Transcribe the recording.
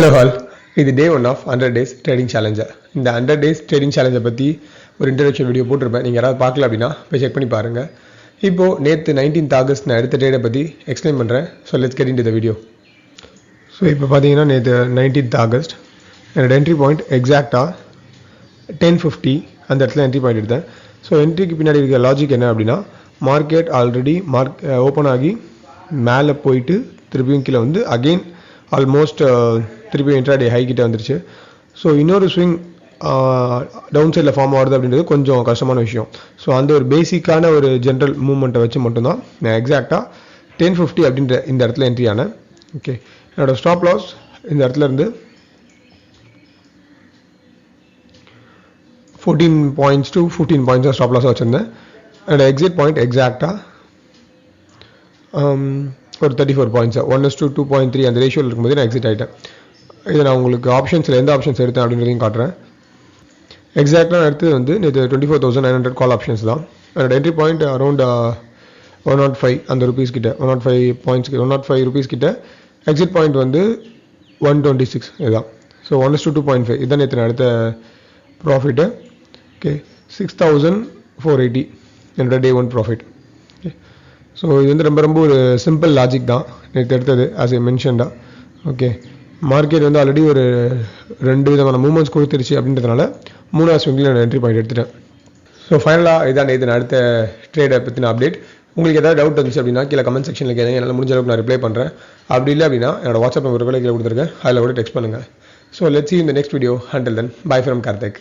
Hello all, இது டே 1 of 100 days trading challenger. இந்த 100 days trading சேலஞ்சை பற்றி ஒரு இன்ட்ரடக்ஷன் வீடியோ போட்டிருப்பேன். நீங்கள் யாராவது பார்க்கல அப்படின்னா போய் செக் பண்ணி பாருங்கள். இப்போது நேற்று 19th ஆகஸ்ட் நான் எடுத்த ட்ரேடை பற்றி எக்ஸ்பிளைன் பண்ணுறேன். So let's get into the video. So இப்போ பார்த்தீங்கன்னா நேற்று 19th ஆகஸ்ட் என்னோட என்ட்ரி பாயிண்ட் எக்ஸாக்டாக 10:50 அந்த இடத்துல என்ட்ரி பாயிண்ட் எடுத்தேன். ஸோ என்ட்ரிக்கு பின்னாடி இருக்க லாஜிக் என்ன அப்படின்னா, மார்க்கெட் ஆல்ரெடி ஓப்பன் ஆகி மேலே போயிட்டு திருப்பியும் கீழே வந்து அகெயின் ஆல்மோஸ்ட் திருப்பியும் இன்ட்ராடே ஹை கிட்ட வந்துருச்சு. ஸோ இன்னொரு ஸ்விங் டவுன் சைடில் ஃபார்ம் ஆகுது அப்படின்றது கொஞ்சம் கஷ்டமான விஷயம். ஸோ அந்த ஒரு பேசிக்கான ஒரு ஜென்ரல் மூவ்மெண்ட்டை வச்சு மட்டும்தான் நான் எக்ஸாக்டாக 10:50 அப்படின்ற இந்த இடத்துல என்ட்ரி ஆனேன். ஓகே, என்னோடய ஸ்டாப் லாஸ் இந்த இடத்துல இருந்து 14 பாயிண்ட்ஸ் டு 15 பாயிண்ட்ஸ் ஸ்டாப் லாஸாக வச்சுருந்தேன். என்னோட எக்ஸிட் பாயிண்ட் எக்ஸாக்டாக ஒரு 34 பாயிண்ட்ஸ் 1:2.3 அந்த ரேஷியோவில் இருக்கும்போது நான் எக்ஸிட் ஆகிட்டேன். இதை நான் உங்களுக்கு ஆப்ஷன்ஸில் எந்த ஆப்ஷன்ஸ் எடுத்தேன் அப்படின்றதையும் காட்டுறேன். எக்ஸாக்டாக நான் எடுத்தது வந்து நேற்று 24,900 கால் ஆப்ஷன்ஸ் தான். என்னோட என்ட்ரி பாயிண்ட் அரௌண்ட் 105 அந்த ருபீஸ் கிட்ட 105 பாயிண்ட்ஸ் 105 ருபீஸ் கிட்ட. எக்ஸிட் பாயிண்ட் வந்து 126 இதுதான். ஸோ 1:2.5 இதுதான் நேற்று நான் எடுத்த ப்ராஃபிட்டு. ஓகே, 6,480 என்னோட டே 1 ப்ராஃபிட். ஓகே, ஸோ இது வந்து ரொம்ப ஒரு சிம்பிள் லாஜிக் தான் நேற்று எடுத்தது ஆஸ் ஏ மென்ஷன்டா. ஓகே, மார்க்கெட் வந்து ஆல்ரெடி ஒரு 2 விதமான மூவ்மெண்ட்ஸ் கொடுத்துருச்சு அப்படின்றதுனால 3வது ஸ்விங்கில் நான் என்ட்ரி பாயிண்ட் எடுத்துட்டேன். ஸோ ஃபைனலாக இதான் நேற்று நான் அடுத்த ட்ரேடை பற்றின அப்டேட். உங்களுக்கு ஏதாவது டவுட் வந்துச்சு அப்படின்னா கீழே கமெண்ட் செக்ஷனில் கேளுங்க. என்னால் முடிஞ்ச அளவுக்கு நான் ரிப்ளை பண்ணுறேன். அப்படி இல்லை அப்படின்னா என்னோட வாட்ஸ்அப் நம்பர் கீழே கொடுத்துருக்கேன், அதில் கூட டெக்ஸ்ட் பண்ணுங்கள். So let's see you in the next video. Until then, bye from Karthik.